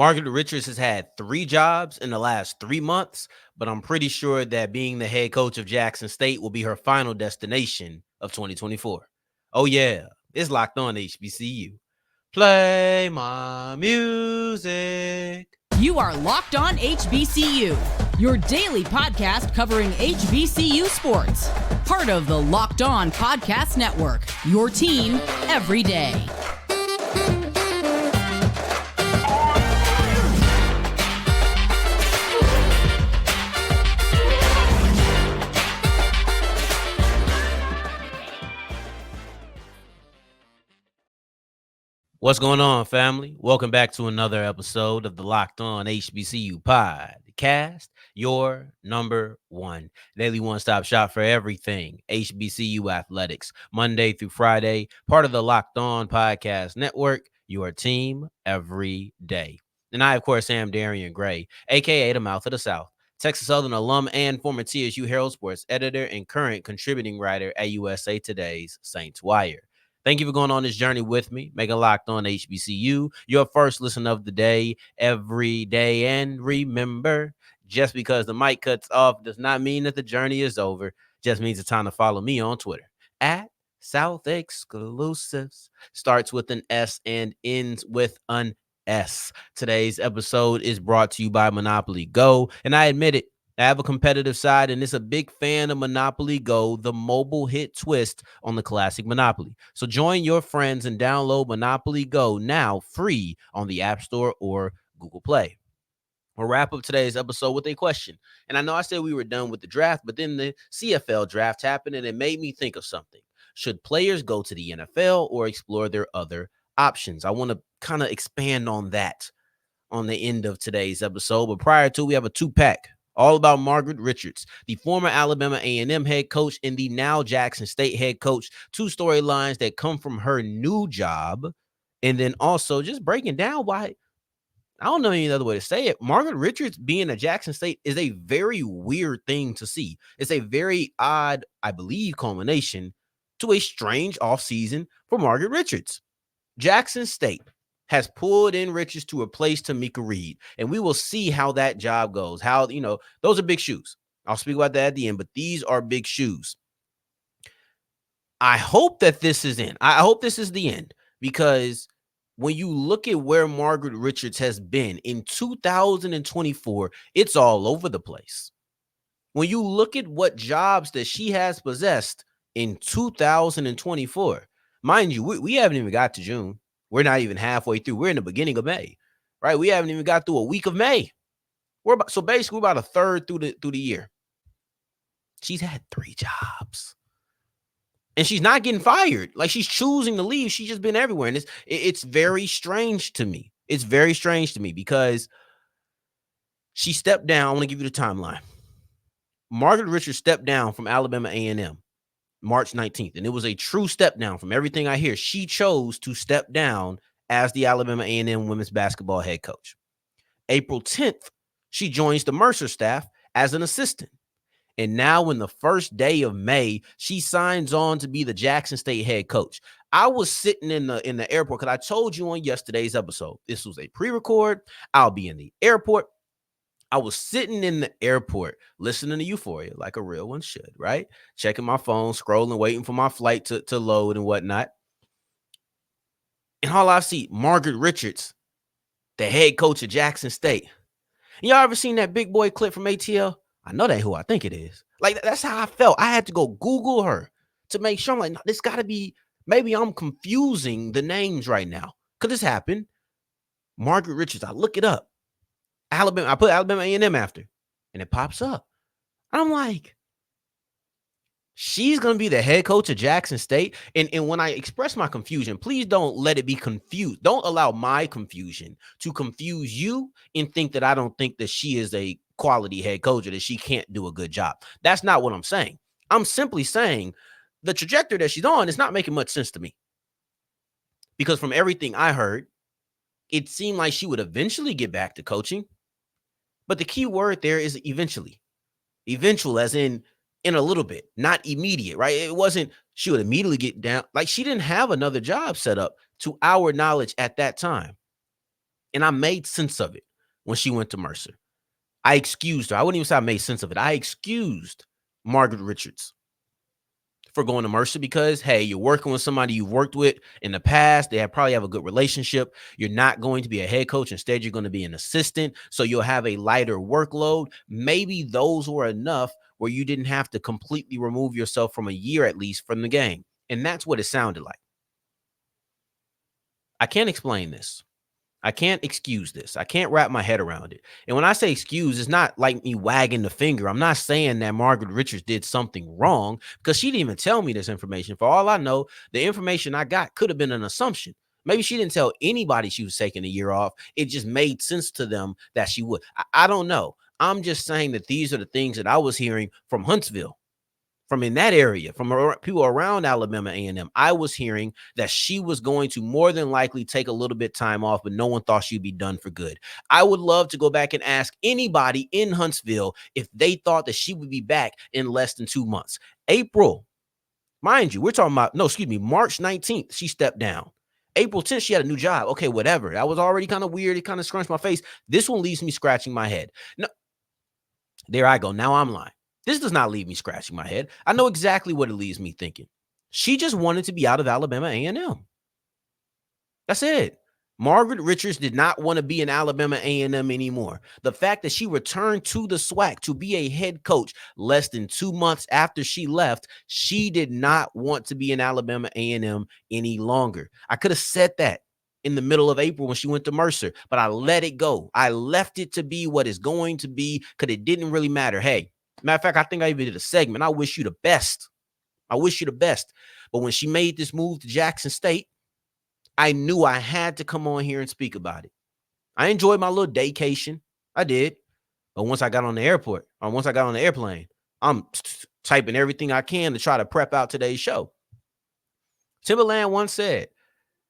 Margaret Richards has had 3 jobs in the last 3 months, but I'm pretty sure that being the head coach of Jackson State will be her final destination of 2024. Oh yeah, it's Locked On HBCU. Play my music. You are Locked On HBCU, your daily podcast covering HBCU sports. Part of the Locked On Podcast Network, your team every day. What's going on, family? Welcome back to another episode of the Locked On HBCU podcast, your number one daily one-stop shop for everything HBCU athletics, Monday through Friday, part of the Locked On Podcast Network, your team every day. And I, of course, am Darian Gray, a.k.a. the Mouth of the South, Texas Southern alum and former TSU Herald Sports editor and current contributing writer at USA Today's Saints Wire. Thank you for going on this journey with me, making Locked On HBCU your first listen of the day every day. And remember, just because the mic cuts off does not mean that the journey is over. Just means it's time to follow me on Twitter at South Exclusives. Starts with an S and ends with an S. Today's episode is brought to you by Monopoly Go, and I admit it, I have a competitive side, and it's a big fan of Monopoly Go, the mobile hit twist on the classic Monopoly. So join your friends and download Monopoly Go now free on the App Store or Google Play. We'll wrap up today's episode with a question. And I know I said we were done with the draft, but then the CFL draft happened, and it made me think of something. Should players go to the NFL or explore their other options? I want to kind of expand on that on the end of today's episode. But prior to, we have a two-pack all about Margaret Richards, the former Alabama A&M head coach and the now Jackson State head coach. Two storylines that come from her new job. And then also just breaking down why, I don't know any other way to say it, Margaret Richards being at Jackson State is a very weird thing to see. It's a very odd, I believe, culmination to a strange offseason for Margaret Richards. Jackson State has pulled in Richards to replace Tomekia Reed, and we will see how that job goes. How, those are big shoes. I'll speak about that at the end, but these are big shoes. I hope that this is in. I hope this is the end, because when you look at where Margaret Richards has been in 2024, it's all over the place. When you look at what jobs that she has possessed in 2024, mind you, we haven't even got to June. We're not even halfway through. We're in the beginning of May, right? We haven't even got through a week of May. So basically, we're about a third through the year. She's had 3 jobs, and she's not getting fired. Like, she's choosing to leave. She's just been everywhere, and it's very strange to me. It's very strange to me because she stepped down. I want to give you the timeline. Margaret Richards stepped down from Alabama A&M March 19th, and it was a true step down from everything I hear. She chose to step down as the Alabama A&M women's basketball head coach. April 10th, she joins the Mercer staff as an assistant. And now in the first day of May, she signs on to be the Jackson State head coach. I was sitting in the airport because I told you on yesterday's episode, this was a pre-record. I'll be in the airport. I was sitting in the airport listening to Euphoria like a real one should, right? Checking my phone, scrolling, waiting for my flight to load and whatnot. And all I see, Margaret Richards, the head coach of Jackson State. Y'all ever seen that big boy clip from ATL? I know that ain't who I think it is. Like, that's how I felt. I had to go Google her to make sure. I'm like, no, this got to be, maybe I'm confusing the names right now. Because this happened. Margaret Richards, I look it up. Alabama, I put Alabama A&M after, and it pops up. I'm like, she's going to be the head coach of Jackson State. And when I express my confusion, please don't let it be confused. Don't allow my confusion to confuse you and think that I don't think that she is a quality head coach or that she can't do a good job. That's not what I'm saying. I'm simply saying the trajectory that she's on is not making much sense to me. Because from everything I heard, it seemed like she would eventually get back to coaching. But the key word there is eventually. Eventual as in a little bit, not immediate, right? It wasn't she would immediately get down. Like, she didn't have another job set up to our knowledge at that time. And I made sense of it when she went to Mercer. I excused her. I wouldn't even say I made sense of it. I excused Margaret Richards for going to Mercer because, hey, you're working with somebody you've worked with in the past. They probably have a good relationship. You're not going to be a head coach. Instead, you're going to be an assistant. So you'll have a lighter workload. Maybe those were enough where you didn't have to completely remove yourself from a year at least from the game. And that's what it sounded like. I can't explain this. I can't excuse this. I can't wrap my head around it. And when I say excuse, it's not like me wagging the finger. I'm not saying that Margaret Richards did something wrong because she didn't even tell me this information. For all I know, the information I got could have been an assumption. Maybe she didn't tell anybody she was taking a year off. It just made sense to them that she would. I don't know. I'm just saying that these are the things that I was hearing from Huntsville, from in that area, from people around Alabama A&M. I was hearing that she was going to more than likely take a little bit time off, but no one thought she'd be done for good. I would love to go back and ask anybody in Huntsville if they thought that she would be back in less than 2 months. April, mind you, we're talking about, March 19th, she stepped down. April 10th, she had a new job. Okay, whatever. That was already kind of weird. It kind of scrunched my face. This one leaves me scratching my head. No, there I go. Now I'm lying. This does not leave me scratching my head. I know exactly what it leaves me thinking. She just wanted to be out of Alabama A&M. That's it. Margaret Richards did not want to be in Alabama A&M anymore. The fact that she returned to the SWAC to be a head coach less than 2 months after she left, she did not want to be in Alabama A&M any longer. I could have said that in the middle of April when she went to Mercer, but I let it go. I left it to be what it's going to be because it didn't really matter. Hey, matter of fact, I think I even did a segment. I wish you the best. I wish you the best. But when she made this move to Jackson State, I knew I had to come on here and speak about it. I enjoyed my little daycation. I did. But once I got on the airplane, I'm typing everything I can to try to prep out today's show. Timberland once said,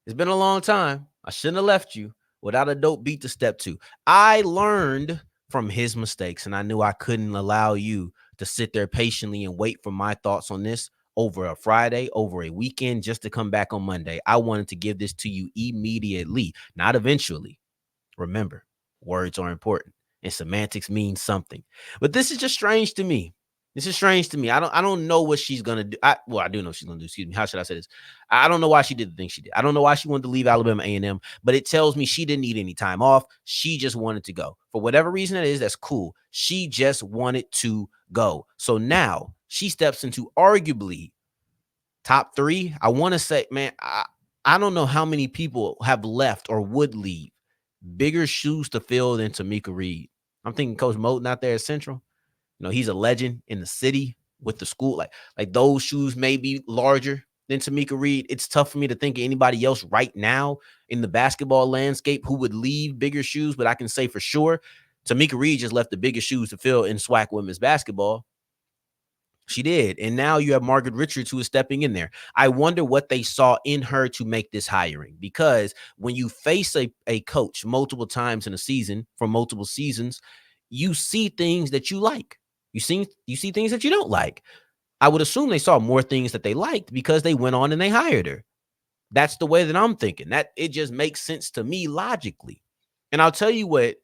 "It's been a long time. I shouldn't have left you without a dope beat to step to." I learned from his mistakes, and I knew I couldn't allow you to sit there patiently and wait for my thoughts on this over a Friday, over a weekend, just to come back on Monday. I wanted to give this to you immediately, not eventually. Remember, words are important and semantics means something. But this is just strange to me. This is strange to me. I don't know what she's gonna do. I do know what she's gonna do. Excuse me. How should I say this? I don't know why she did the thing she did. I don't know why she wanted to leave Alabama A&M, but it tells me she didn't need any time off. She just wanted to go. For whatever reason it is, that's cool. She just wanted to go. So now she steps into arguably top 3. I want to say, man, I don't know how many people have left or would leave bigger shoes to fill than Tomekia Reed. I'm thinking Coach Moten out there at Central. He's a legend in the city with the school. Like those shoes may be larger than Tomekia Reed. It's tough for me to think of anybody else right now in the basketball landscape who would leave bigger shoes, but I can say for sure Tomekia Reed just left the biggest shoes to fill in SWAC women's basketball. She did. And now you have Margaret Richards who is stepping in there. I wonder what they saw in her to make this hiring, because when you face a coach multiple times in a season for multiple seasons, you see things that you like. You see things that you don't like. I would assume they saw more things that they liked because they went on and they hired her. That's the way that I'm thinking. That it just makes sense to me logically. And I'll tell you what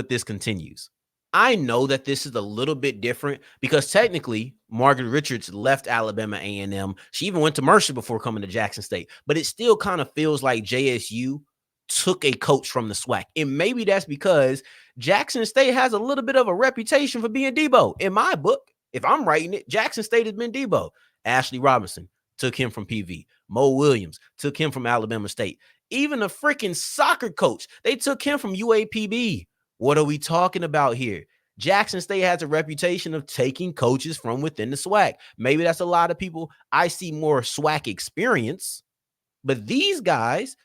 this continues. I know that this is a little bit different because technically Margaret Richards left Alabama A&M. She even went to Mercer before coming to Jackson State, but it still kind of feels like JSU took a coach from the SWAC. And maybe that's because Jackson State has a little bit of a reputation for being Debo. In my book, if I'm writing it, Jackson State has been Debo. Ashley Robinson took him from PV. Mo Williams took him from Alabama State. Even a freaking soccer coach, they took him from UAPB. What are we talking about here? Jackson State has a reputation of taking coaches from within the SWAC. Maybe that's a lot of people. I see more SWAC experience, but these guys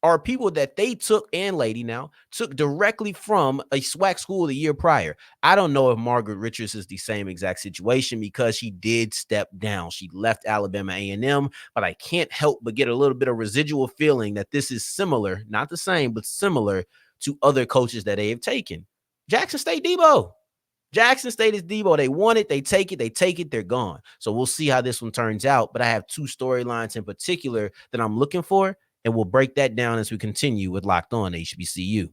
are people that they took, and lady now, took directly from a SWAC school the year prior. I don't know if Margaret Richards is the same exact situation because she did step down. She left Alabama A&M, but I can't help but get a little bit of residual feeling that this is similar, not the same, but similar to other coaches that they have taken. Jackson State Debo. Jackson State is Debo. They want it. They take it. They're gone. So we'll see how this one turns out. But I have 2 storylines in particular that I'm looking for. And we'll break that down as we continue with Locked On HBCU.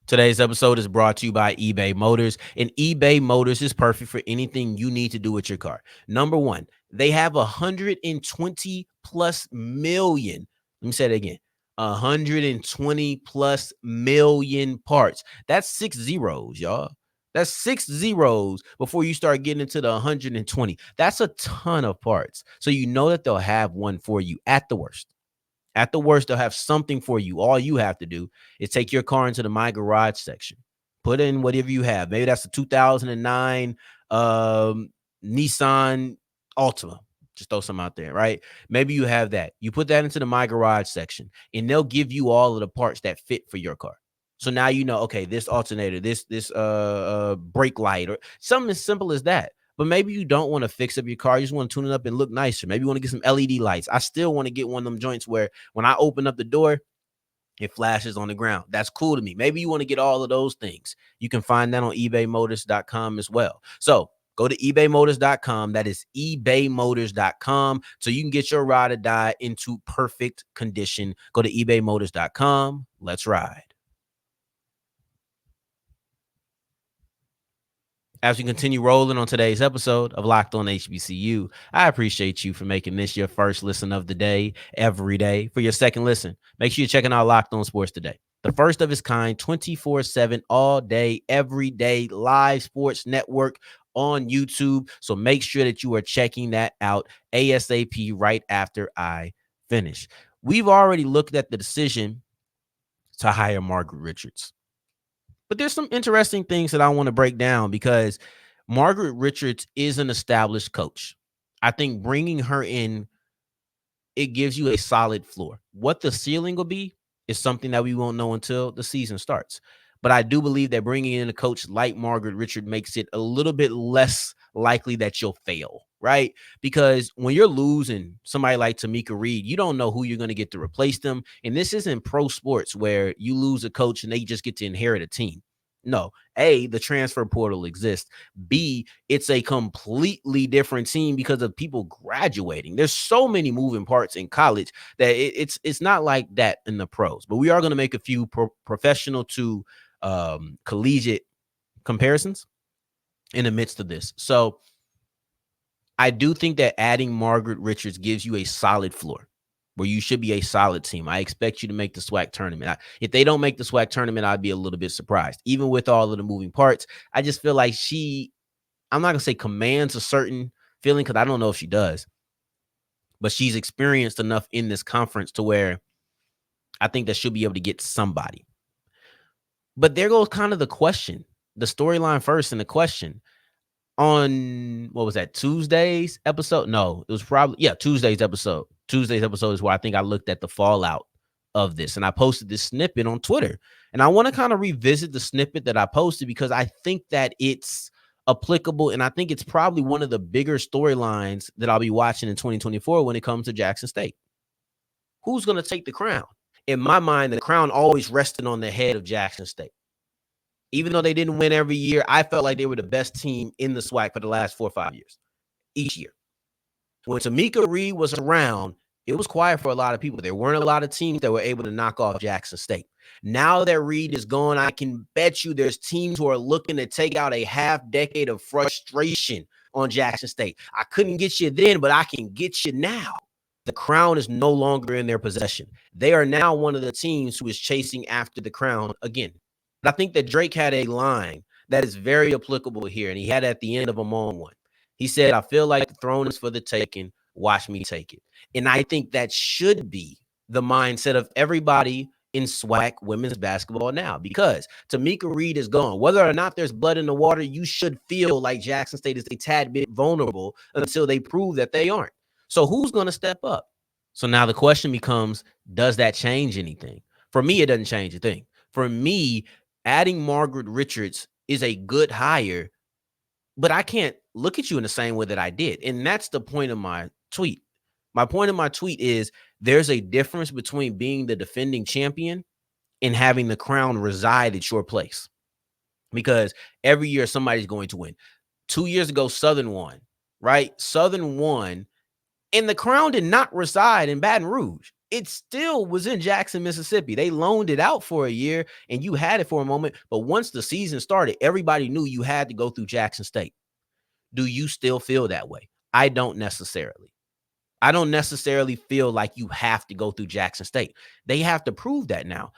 Today's episode is brought to you by eBay Motors, and eBay Motors is perfect for anything you need to do with your car. Number one, they have 120 plus million. Let me say that again. 120 plus million parts. That's 6 zeros, y'all. That's 6 zeros before you start getting into the 120. That's a ton of parts. So you know that they'll have one for you at the worst. At the worst, they'll have something for you. All you have to do is take your car into the My Garage section. Put in whatever you have. Maybe that's a 2009 Nissan Altima. Just throw some out there, right? Maybe you have that. You put that into the My Garage section, and they'll give you all of the parts that fit for your car. So now you know, okay, this alternator, this brake light, or something as simple as that. But maybe you don't want to fix up your car. You just want to tune it up and look nicer. Maybe you want to get some LED lights. I still want to get one of them joints where when I open up the door, it flashes on the ground. That's cool to me. Maybe you want to get all of those things. You can find that on ebaymotors.com as well. So go to ebaymotors.com. That is ebaymotors.com. So you can get your ride or die into perfect condition. Go to ebaymotors.com. Let's ride. As we continue rolling on today's episode of Locked On HBCU, I appreciate you for making this your first listen of the day, every day. For your second listen, make sure you're checking out Locked On Sports today. The first of its kind, 24/7, all day, every day, live sports network on YouTube. So make sure that you are checking that out ASAP right after I finish. We've already looked at the decision to hire Margaret Richards. But there's some interesting things that I want to break down because Margaret Richards is an established coach. I think bringing her in, it gives you a solid floor. What the ceiling will be is something that we won't know until the season starts. But I do believe that bringing in a coach like Margaret Richards makes it a little bit less likely that you'll fail, right? Because when you're losing somebody like Tomekia Reed, you don't know who you're going to get to replace them. And this isn't pro sports where you lose a coach and they just get to inherit a team. No, A, the transfer portal exists. B, it's a completely different team because of people graduating. There's so many moving parts in college that it's not like that in the pros. But we are going to make a few professional to collegiate comparisons in the midst of this. So I do think that adding Margaret Richards gives you a solid floor where you should be a solid team. I expect you to make the SWAC tournament. If they don't make the SWAC tournament, I'd be a little bit surprised. Even with all of the moving parts, I just feel like I'm not going to say commands a certain feeling because I don't know if she does, but she's experienced enough in this conference to where I think that she'll be able to get somebody. But there goes kind of the question, the storyline first and the question. On, what was that, Tuesday's episode? No, it was probably, Tuesday's episode. Tuesday's episode is where I think I looked at the fallout of this. And I posted this snippet on Twitter. And I want to kind of revisit the snippet that I posted because I think that it's applicable. And I think it's probably one of the bigger storylines that I'll be watching in 2024 when it comes to Jackson State. Who's going to take the crown? In my mind, the crown always rested on the head of Jackson State. Even though they didn't win every year, I felt like they were the best team in the SWAC for the last 4 or 5 years, each year. When Tomekia Reed was around, it was quiet for a lot of people. There weren't a lot of teams that were able to knock off Jackson State. Now that Reed is gone, I can bet you there's teams who are looking to take out a half decade of frustration on Jackson State. I couldn't get you then, but I can get you now. The crown is no longer in their possession. They are now one of the teams who is chasing after the crown again. But I think that Drake had a line that is very applicable here, and he had at the end of them on one. He said, I feel like the throne is for the taking. Watch me take it. And I think that should be the mindset of everybody in SWAC women's basketball now, because Tomekia Reed is gone. Whether or not there's blood in the water, you should feel like Jackson State is a tad bit vulnerable until they prove that they aren't. So who's going to step up? So now the question becomes, does that change anything? For me, it doesn't change a thing. For me, adding Margaret Richards is a good hire, but I can't look at you in the same way that I did. And that's the point of my tweet. My point of my tweet is there's a difference between being the defending champion and having the crown reside at your place. Because every year somebody's going to win. 2 years ago, Southern won, right? Southern won And the Crown did not reside in Baton Rouge. It still was in Jackson, Mississippi. They loaned it out for a year and you had it for a moment. But once the season started, everybody knew you had to go through Jackson State. Do you still feel that way? I don't necessarily. I don't necessarily feel like you have to go through Jackson State. They have to prove that now.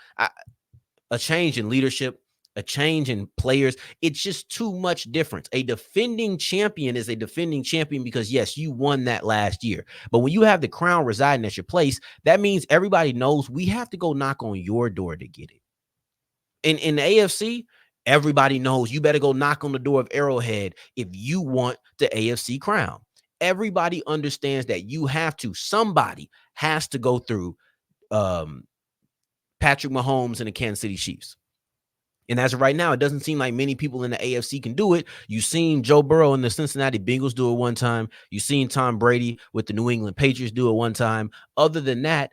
A change in leadership, a change in players. It's just too much difference. A defending champion is a defending champion because, yes, you won that last year. But when you have the Crown residing at your place, that means everybody knows we have to go knock on your door to get it. In the AFC, everybody knows you better go knock on the door of Arrowhead if you want the AFC crown. Everybody understands that you have to. Somebody has to go through Patrick Mahomes and the Kansas City Chiefs. And as of right now, it doesn't seem like many people in the AFC can do it. You've seen Joe Burrow and the Cincinnati Bengals do it one time. You've seen Tom Brady with the New England Patriots do it one time. Other than that,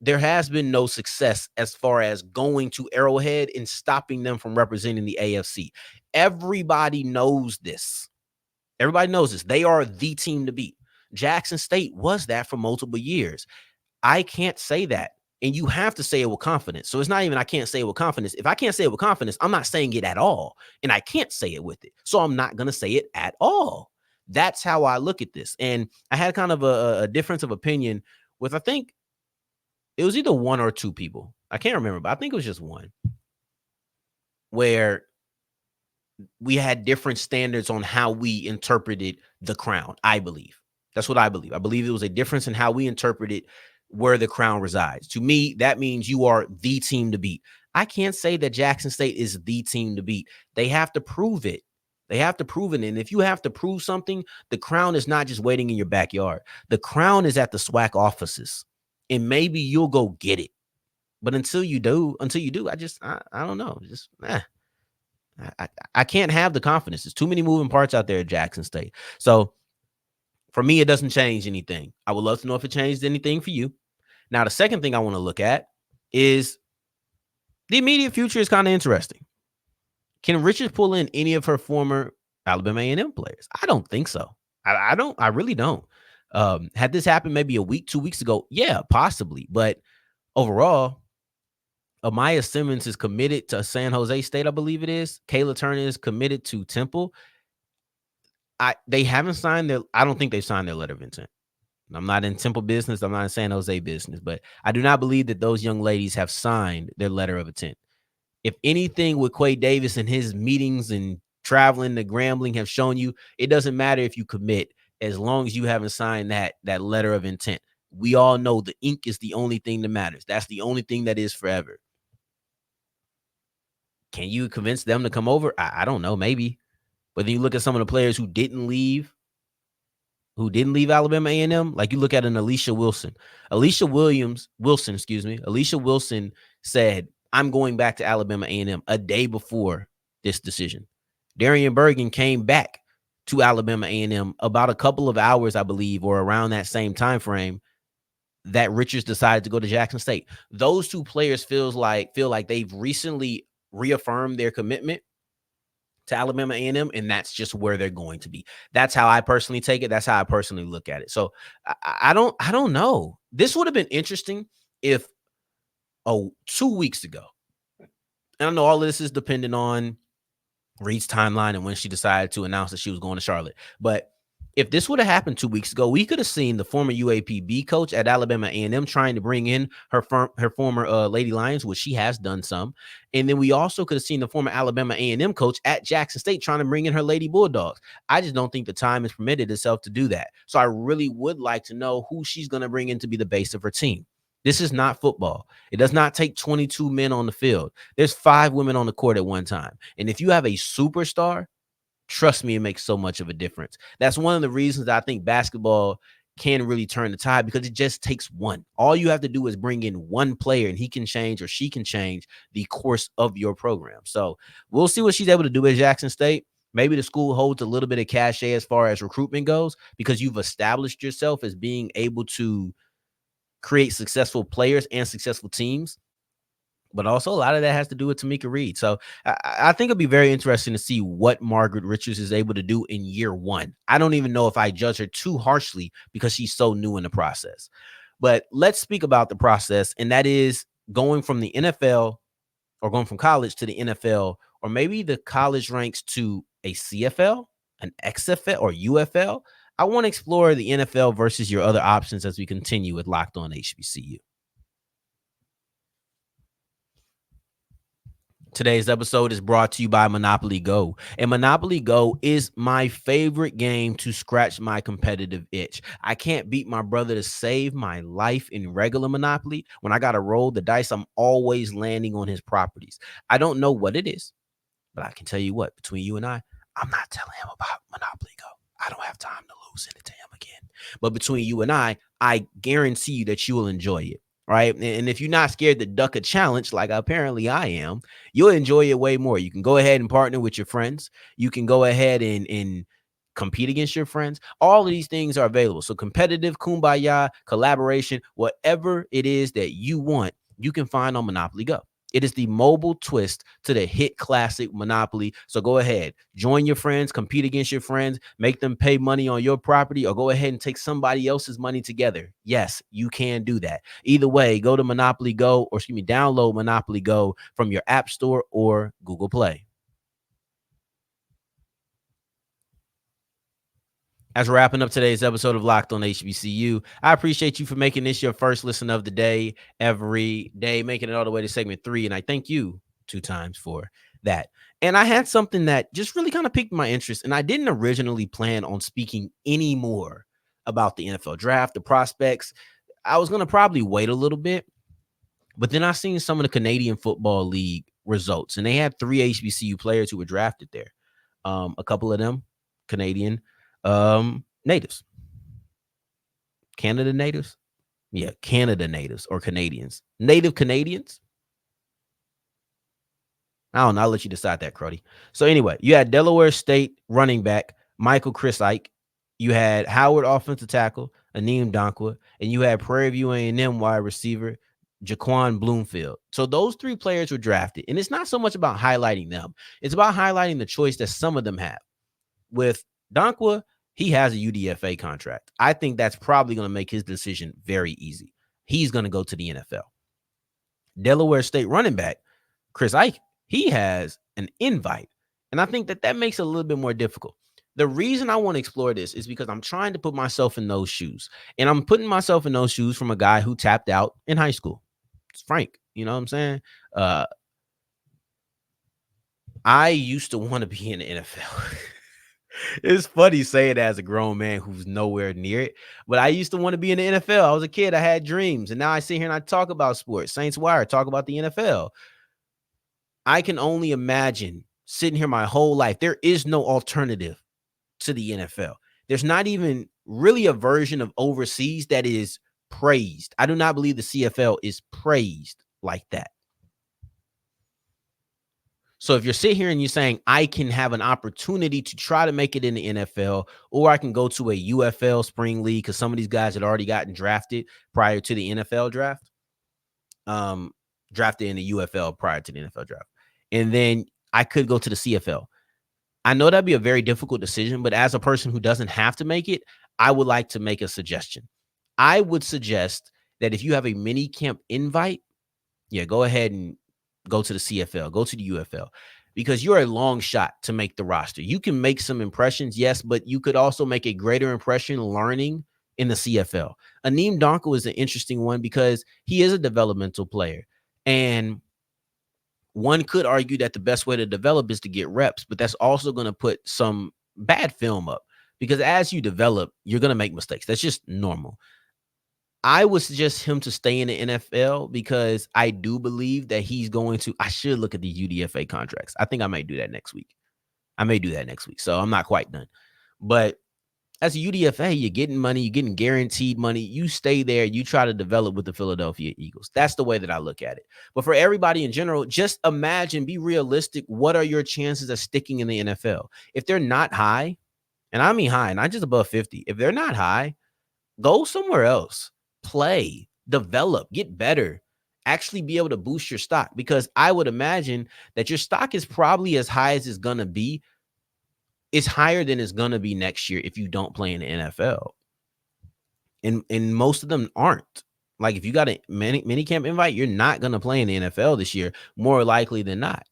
there has been no success as far as going to Arrowhead and stopping them from representing the AFC. Everybody knows this. Everybody knows this. They are the team to beat. Jackson State was that for multiple years. I can't say that. And you have to say it with confidence. So it's not even I can't say it with confidence. If I can't say it with confidence, I'm not saying it at all. And I can't say it with it. So I'm not going to say it at all. That's how I look at this. And I had kind of a difference of opinion with, I think, it was either one or two people. I can't remember, but I think it was just one, where we had different standards on how we interpreted the crown, I believe. That's what I believe. I believe it was a difference in how we interpreted where the crown resides. To me, that means you are the team to beat. I can't say that Jackson State is the team to beat. They have to prove it. They have to prove it. And if you have to prove something, the crown is not just waiting in your backyard. The crown is at the SWAC offices. And maybe you'll go get it. But until you do, I don't know. I can't have the confidence. There's too many moving parts out there at Jackson State. So for me, it doesn't change anything. I would love to know if it changed anything for you. Now, the second thing I want to look at is the immediate future is kind of interesting. Can Richards pull in any of her former Alabama A&M players? I don't think so. I really don't. Had this happened maybe a week, 2 weeks ago, yeah, possibly. But overall, Amaya Simmons is committed to San Jose State, I believe it is. Kayla Turner is committed to Temple. They haven't signed I don't think they've signed their letter of intent. I'm not in Temple business. I'm not in San Jose business, but I do not believe that those young ladies have signed their letter of intent. If anything with Quay Davis and his meetings and traveling to Grambling have shown you, it doesn't matter if you commit as long as you haven't signed that letter of intent. We all know the ink is the only thing that matters. That's the only thing that is forever. Can you convince them to come over? I don't know, maybe. But then you look at some of the players who didn't leave Alabama A&M, like you look at an Alicia Wilson. Alicia Wilson said, I'm going back to Alabama A&M a day before this decision. Darian Bergen came back to Alabama A&M about a couple of hours, I believe, or around that same time frame that Richards decided to go to Jackson State. Those two players feel like they've recently reaffirmed their commitment to Alabama A&M, and that's just where they're going to be. That's how I personally take it. That's how I personally look at it. So I don't know. This would have been interesting if 2 weeks ago, and I know all of this is dependent on Reed's timeline and when she decided to announce that she was going to Charlotte. But if this would have happened 2 weeks ago, we could have seen the former UAPB coach at Alabama A&M trying to bring in her former Lady Lions, which she has done some. And then we also could have seen the former Alabama A&M coach at Jackson State trying to bring in her Lady Bulldogs. I just don't think the time has permitted itself to do that. So I really would like to know who she's going to bring in to be the base of her team. This is not football. It does not take 22 men on the field. There's 5 women on the court at one time. And if you have a superstar, trust me, it makes so much of a difference. That's one of the reasons I think basketball can really turn the tide, because it just takes one. All you have to do is bring in one player and he can change, or she can change, the course of your program. So we'll see what she's able to do at Jackson State. Maybe the school holds a little bit of cachet as far as recruitment goes, because you've established yourself as being able to create successful players and successful teams. But also a lot of that has to do with Tomekia Reed. So I think it'll be very interesting to see what Margaret Richards is able to do in year one. I don't even know if I judge her too harshly because she's so new in the process. But let's speak about the process, and that is going from the NFL or going from college to the NFL, or maybe the college ranks to a CFL, an XFL, or UFL. I want to explore the NFL versus your other options as we continue with Locked On HBCU. Today's episode is brought to you by Monopoly Go. And Monopoly Go is my favorite game to scratch my competitive itch. I can't beat my brother to save my life in regular Monopoly. When I got to roll the dice, I'm always landing on his properties. I don't know what it is, but I can tell you what, between you and I'm not telling him about Monopoly Go. I don't have time to lose it to him again. But between you and I guarantee you that you will enjoy it. Right. And if you're not scared to duck a challenge, like apparently I am, you'll enjoy it way more. You can go ahead and partner with your friends. You can go ahead and compete against your friends. All of these things are available. So competitive, kumbaya, collaboration, whatever it is that you want, you can find on Monopoly Go. It is the mobile twist to the hit classic Monopoly. So go ahead, join your friends, compete against your friends, make them pay money on your property, or go ahead and take somebody else's money together. Yes, you can do that. Either way, go to Monopoly Go, or download Monopoly Go from your App Store or Google Play. As we're wrapping up today's episode of Locked On HBCU, I appreciate you for making this your first listen of the day every day, making it all the way to segment 3. And I thank you 2 times for that. And I had something that just really kind of piqued my interest. And I didn't originally plan on speaking any more about the NFL draft, the prospects. I was going to probably wait a little bit. But then I seen some of the Canadian Football League results, and they had 3 HBCU players who were drafted there. A couple of them Canadian natives. Canada natives? Yeah, Canada natives or Canadians. Native Canadians? I don't know. I'll let you decide that, Crody. So anyway, you had Delaware State running back Michael Chris Ike. You had Howard offensive tackle Aneem Dankwa, and you had Prairie View A&M wide receiver Jaquan Bloomfield. So those 3 players were drafted, and it's not so much about highlighting them. It's about highlighting the choice that some of them have. With Dankwa, he has a UDFA contract. I think that's probably going to make his decision very easy. He's going to go to the NFL. Delaware State running back Chris Ike, he has an invite, and I think that makes it a little bit more difficult. The reason I want to explore this is because I'm trying to put myself in those shoes, and I'm putting myself in those shoes from a guy who tapped out in high school. It's Frank, you know what I'm saying? I used to want to be in the NFL. It's funny saying it as a grown man who's nowhere near it, but I used to want to be in the NFL. I was a kid. I had dreams, and now I sit here and I talk about sports. Saints Wire, talk about the NFL. I can only imagine sitting here my whole life. There is no alternative to the NFL. There's not even really a version of overseas that is praised. I do not believe the CFL is praised like that. So if you're sitting here and you're saying, I can have an opportunity to try to make it in the NFL, or I can go to a UFL spring league, because some of these guys had already gotten drafted prior to the NFL draft, drafted in the UFL prior to the NFL draft. And then I could go to the CFL. I know that'd be a very difficult decision, but as a person who doesn't have to make it, I would like to make a suggestion. I would suggest that if you have a mini camp invite, go ahead and go to the CFL, go to the UFL, because you're a long shot to make the roster. You can make some impressions, yes, but you could also make a greater impression learning in the CFL. Aneem Dankwa is an interesting one because he is a developmental player. And one could argue that the best way to develop is to get reps, but that's also going to put some bad film up, because as you develop, you're going to make mistakes. That's just normal. I would suggest him to stay in the NFL because I do believe that he's going to. I should look at the UDFA contracts. I think I might do that next week. So I'm not quite done. But as a UDFA, you're getting money, you're getting guaranteed money. You stay there, you try to develop with the Philadelphia Eagles. That's the way that I look at it. But for everybody in general, just imagine, be realistic. What are your chances of sticking in the NFL? If they're not high, and I mean high, not just above 50, if they're not high, go somewhere else. Play, develop, get better. actually be able to boost your stock, because I would imagine that your stock is probably as high as it's going to be. It's higher than it's going to be next year if you don't play in the NFL. And most of them aren't. Like, if you got a mini camp invite, you're not going to play in the NFL this year, more likely than not.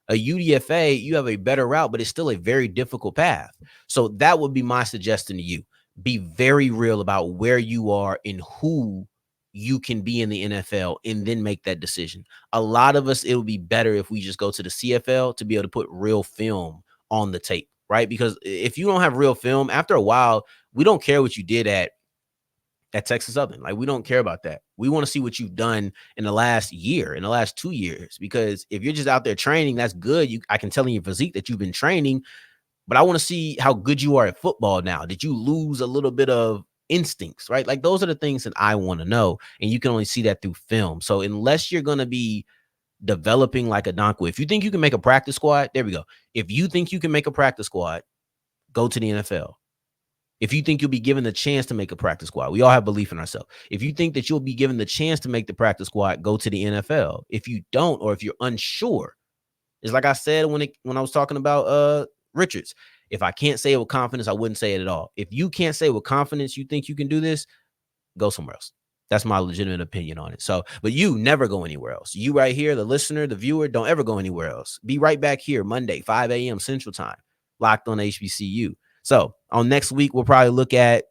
A UDFA, you have a better route, but it's still a very difficult path. So that would be my suggestion to you. Be very real about where you are and who you can be in the NFL, and then make that decision. A lot of us, it would be better if we just go to the CFL to be able to put real film on the tape, right? Because if you don't have real film, after a while, we don't care what you did at Texas Southern. Like, we don't care about that. We want to see what you've done in the last year, in the last 2 years, because if you're just out there training, that's good. I can tell in your physique that you've been training, but I want to see how good you are at football now. Did you lose a little bit of instincts, right? Like, those are the things that I want to know, and you can only see that through film. So unless you're going to be developing like a Donko, if you think you can make a practice squad, there we go. If you think you can make a practice squad, go to the NFL. If you think you'll be given the chance to make a practice squad, we all have belief in ourselves. If you think that you'll be given the chance to make the practice squad, go to the NFL. If you don't, or if you're unsure, it's like I said when I was talking about Richards. If I can't say it with confidence, I wouldn't say it at all. If you can't say with confidence you think you can do this, go somewhere else. That's my legitimate opinion on it. So, but you never go anywhere else. You right here, the listener, the viewer, don't ever go anywhere else. Be right back here Monday, 5 a.m. Central Time, locked on HBCU. So on next week, we'll probably look at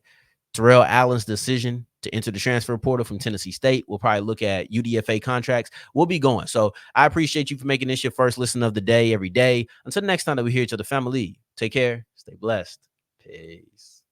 Terrell Allen's decision to enter the transfer portal from Tennessee State. We'll probably look at UDFA contracts. We'll be going. So I appreciate you for making this your first listen of the day every day. Until next time that we hear each other, family, take care. Stay blessed. Peace.